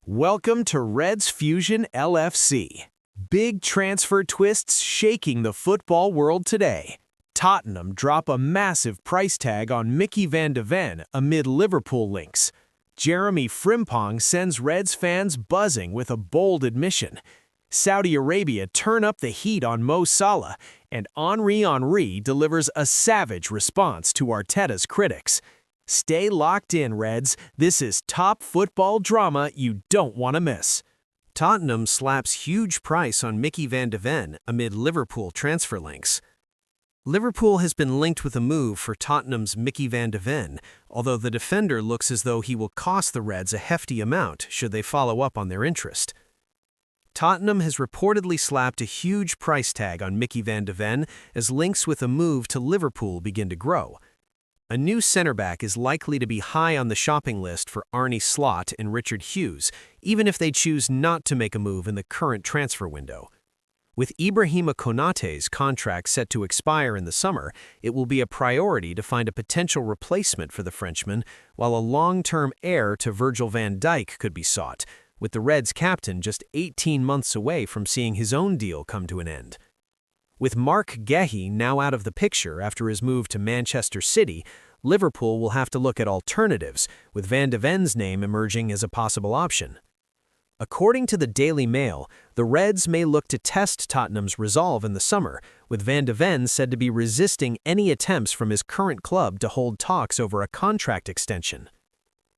Welcome to Reds Fusion LFC. Big transfer twists shaking the football world today. Tottenham drop a massive price tag on Micky van de Ven amid Liverpool links. Jeremie Frimpong sends Reds fans buzzing with a bold admission. Saudi Arabia turn up the heat on Mo Salah, and Henry delivers a savage response to Arteta's critics. Stay locked in, Reds. This is top football drama you don't want to miss. Tottenham slaps huge price on Micky van de Ven amid Liverpool transfer links. Liverpool has been linked with a move for Tottenham's Micky van de Ven, although the defender looks as though he will cost the Reds a hefty amount should they follow up on their interest. Tottenham has reportedly slapped a huge price tag on Micky van de Ven as links with a move to Liverpool begin to grow. A new center-back is likely to be high on the shopping list for Arne Slot and Richard Hughes, even if they choose not to make a move in the current transfer window. With Ibrahima Konaté's contract set to expire in the summer, it will be a priority to find a potential replacement for the Frenchman, while a long-term heir to Virgil van Dijk could be sought, with the Reds' captain just 18 months away from seeing his own deal come to an end. With Marc Guéhi now out of the picture after his move to Manchester City, Liverpool will have to look at alternatives, with Van de Ven's name emerging as a possible option. According to the Daily Mail, the Reds may look to test Tottenham's resolve in the summer, with Van de Ven said to be resisting any attempts from his current club to hold talks over a contract extension.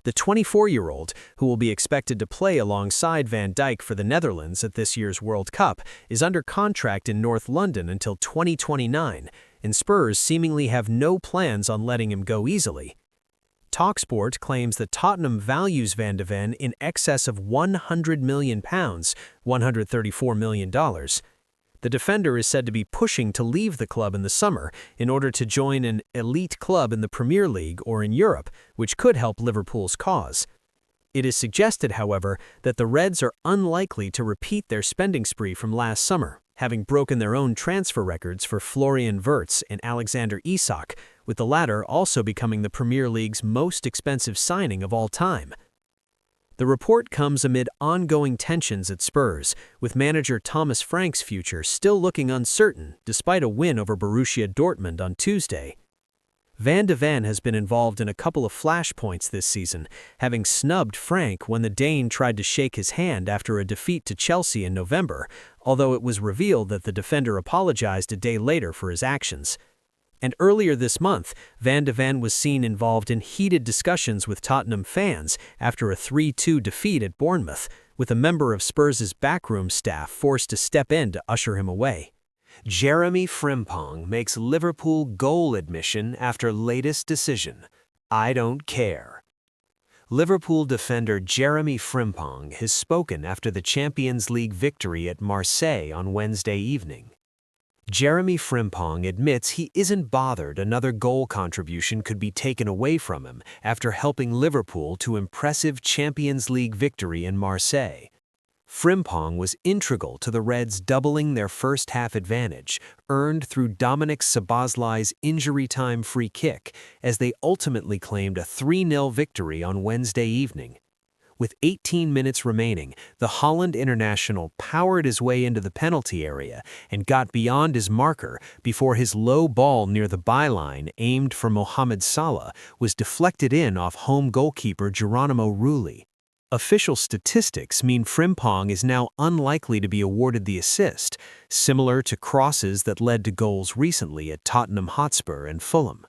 The 24-year-old, who will be expected to play alongside Van Dijk for the Netherlands at this year's World Cup, is under contract in North London until 2029, and Spurs seemingly have no plans on letting him go easily. TalkSport claims that Tottenham values Van de Ven in excess of £100 million, $134 million. The defender is said to be pushing to leave the club in the summer in order to join an elite club in the Premier League or in Europe, which could help Liverpool's cause. It is suggested, however, that the Reds are unlikely to repeat their spending spree from last summer, having broken their own transfer records for Florian Wirtz and Alexander Isak, with the latter also becoming the Premier League's most expensive signing of all time. The report comes amid ongoing tensions at Spurs, with manager Thomas Frank's future still looking uncertain despite a win over Borussia Dortmund on Tuesday. Van de Ven has been involved in a couple of flashpoints this season, having snubbed Frank when the Dane tried to shake his hand after a defeat to Chelsea in November, although it was revealed that the defender apologized a day later for his actions. And earlier this month, Van de Ven was seen involved in heated discussions with Tottenham fans after a 3-2 defeat at Bournemouth, with a member of Spurs' backroom staff forced to step in to usher him away. Jeremie Frimpong makes Liverpool goal admission after latest decision. I don't care. Liverpool defender Jeremie Frimpong has spoken after the Champions League victory at Marseille on Wednesday evening. Jeremie Frimpong admits he isn't bothered another goal contribution could be taken away from him after helping Liverpool to impressive Champions League victory in Marseille. Frimpong was integral to the Reds doubling their first-half advantage, earned through Dominik Szoboszlai's injury-time free kick, as they ultimately claimed a 3-0 victory on Wednesday evening. With 18 minutes remaining, the Holland international powered his way into the penalty area and got beyond his marker before his low ball near the byline aimed for Mohamed Salah was deflected in off home goalkeeper Geronimo Rulli. Official statistics mean Frimpong is now unlikely to be awarded the assist, similar to crosses that led to goals recently at Tottenham Hotspur and Fulham.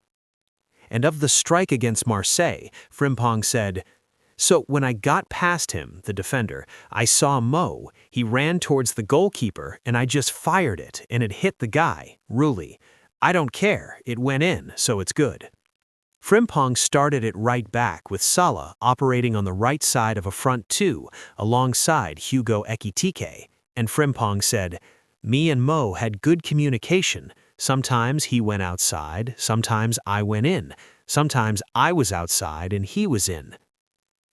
And of the strike against Marseille, Frimpong said, "So when I got past him, the defender, I saw Mo. He ran towards the goalkeeper and I just fired it and it hit the guy, Rulli. I don't care, it went in, so it's good." Frimpong started it right back with Salah operating on the right side of a front two alongside Hugo Ekitike, and Frimpong said, "Me and Mo had good communication. Sometimes he went outside, sometimes I went in, sometimes I was outside and he was in."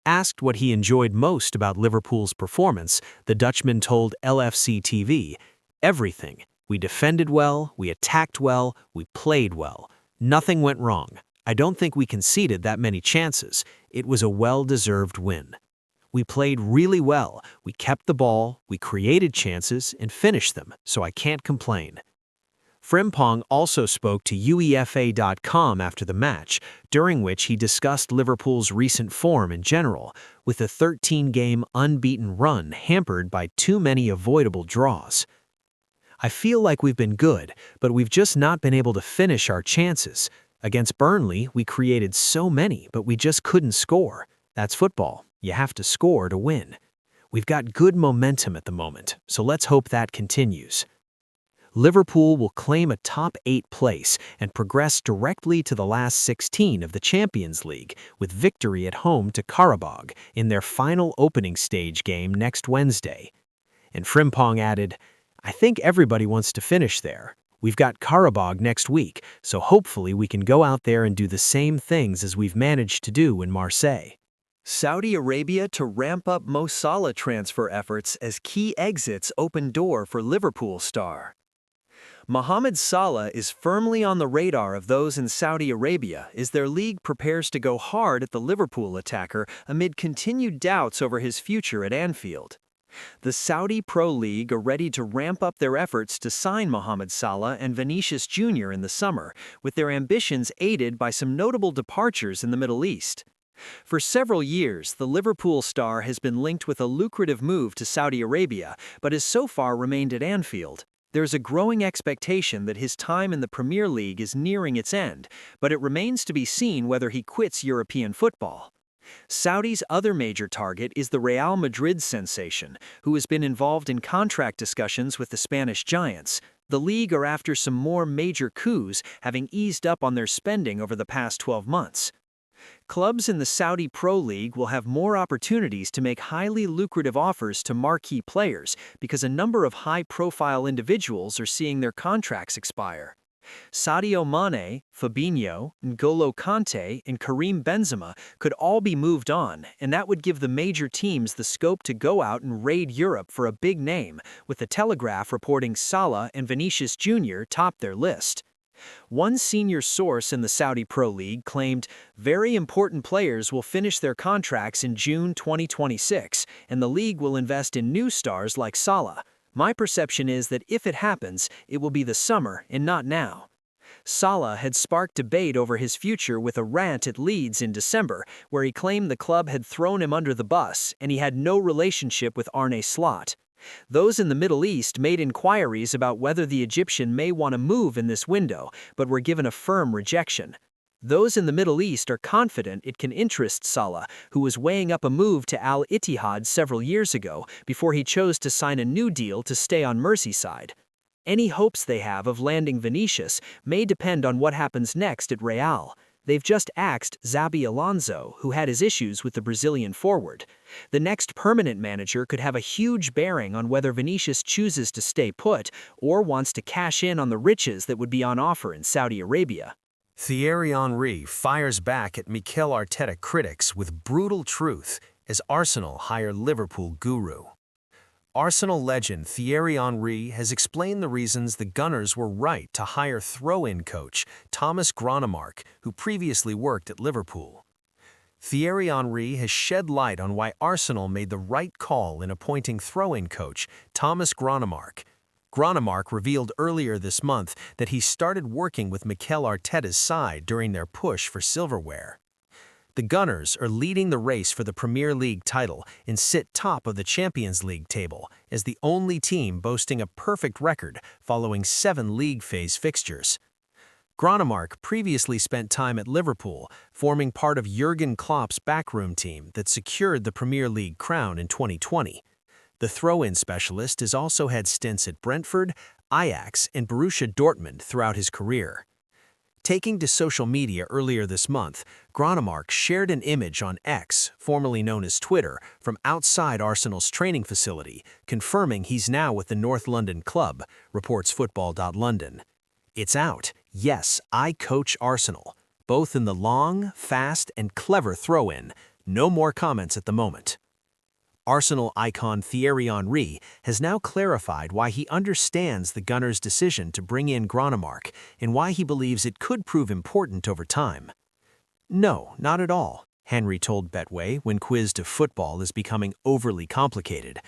Asked what he enjoyed most about Liverpool's performance, the Dutchman told LFC TV, "Everything. We defended well, we attacked well, we played well. Nothing went wrong. I don't think we conceded that many chances. It was a well-deserved win. We played really well, we kept the ball, we created chances, and finished them, so I can't complain. Frimpong also spoke to UEFA.com after the match, during which he discussed Liverpool's recent form in general, with a 13-game unbeaten run hampered by too many avoidable draws. I feel like we've been good, but we've just not been able to finish our chances. Against Burnley, we created so many, but we just couldn't score. That's football. You have to score to win. We've got good momentum at the moment, so let's hope that continues. Liverpool will claim a top 8 place and progress directly to the last 16 of the Champions League with victory at home to Karabag in their final opening stage game next Wednesday. And Frimpong added, "I think everybody wants to finish there. We've got Karabag next week, so hopefully we can go out there and do the same things as we've managed to do in Marseille." Saudi Arabia to ramp up Mo Salah transfer efforts as key exits open door for Liverpool star. Mohamed Salah is firmly on the radar of those in Saudi Arabia as their league prepares to go hard at the Liverpool attacker amid continued doubts over his future at Anfield. The Saudi Pro League are ready to ramp up their efforts to sign Mohamed Salah and Vinicius Jr. in the summer, with their ambitions aided by some notable departures in the Middle East. For several years, the Liverpool star has been linked with a lucrative move to Saudi Arabia, but has so far remained at Anfield. There's a growing expectation that his time in the Premier League is nearing its end, but it remains to be seen whether he quits European football. Saudi's other major target is the Real Madrid sensation, who has been involved in contract discussions with the Spanish giants. The league are after some more major coups, having eased up on their spending over the past 12 months. Clubs in the Saudi Pro League will have more opportunities to make highly lucrative offers to marquee players because a number of high-profile individuals are seeing their contracts expire. Sadio Mane, Fabinho, N'Golo Kante, and Karim Benzema could all be moved on, and that would give the major teams the scope to go out and raid Europe for a big name, with the Telegraph reporting Salah and Vinicius Jr. top their list. One senior source in the Saudi Pro League claimed very important players will finish their contracts in June 2026, and the league will invest in new stars like Salah. My perception is that if it happens, it will be the summer and not now. Salah had sparked debate over his future with a rant at Leeds in December, where he claimed the club had thrown him under the bus and he had no relationship with Arne Slot. Those in the Middle East made inquiries about whether the Egyptian may want to move in this window, but were given a firm rejection. Those in the Middle East are confident it can interest Salah, who was weighing up a move to Al Ittihad several years ago before he chose to sign a new deal to stay on Merseyside. Any hopes they have of landing Vinicius may depend on what happens next at Real. They've just axed Xabi Alonso, who had his issues with the Brazilian forward. The next permanent manager could have a huge bearing on whether Vinicius chooses to stay put or wants to cash in on the riches that would be on offer in Saudi Arabia. Thierry Henry fires back at Mikel Arteta critics with brutal truth as Arsenal hire Liverpool guru. Arsenal legend Thierry Henry has explained the reasons the Gunners were right to hire throw-in coach Thomas Gronemark, who previously worked at Liverpool. Thierry Henry has shed light on why Arsenal made the right call in appointing throw-in coach Thomas Gronemark. Gronemark revealed earlier this month that he started working with Mikel Arteta's side during their push for silverware. The Gunners are leading the race for the Premier League title and sit top of the Champions League table as the only team boasting a perfect record following 7 league phase fixtures. Gronemark previously spent time at Liverpool, forming part of Jurgen Klopp's backroom team that secured the Premier League crown in 2020. The throw-in specialist has also had stints at Brentford, Ajax, and Borussia Dortmund throughout his career. Taking to social media earlier this month, Gronemark shared an image on X, formerly known as Twitter, from outside Arsenal's training facility, confirming he's now with the North London club, reports Football.London. It's out. Yes, I coach Arsenal, both in the long, fast, and clever throw-in. No more comments at the moment. Arsenal icon Thierry Henry has now clarified why he understands the Gunners' decision to bring in Gronemark and why he believes it could prove important over time. No, not at all. Henry told Betway when quizzed if football is becoming overly complicated.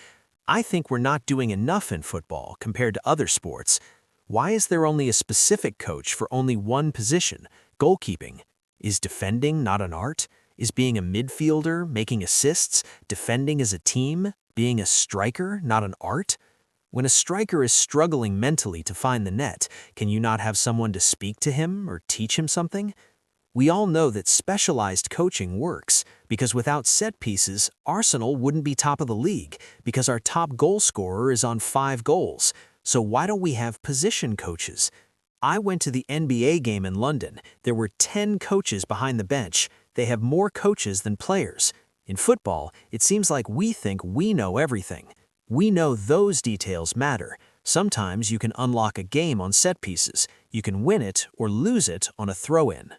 I think we're not doing enough in football compared to other sports. Why is there only a specific coach for only one position, goalkeeping? Is defending not an art? Is being a midfielder, making assists, defending as a team, being a striker not an art? When a striker is struggling mentally to find the net, can you not have someone to speak to him or teach him something? We all know that specialized coaching works, because without set pieces, Arsenal wouldn't be top of the league, because our top goal scorer is on 5 goals. So why don't we have position coaches? I went to the NBA game in London. There were 10 coaches behind the bench. They have more coaches than players. In football, it seems like we think we know everything. We know those details matter. Sometimes you can unlock a game on set pieces. You can win it or lose it on a throw-in.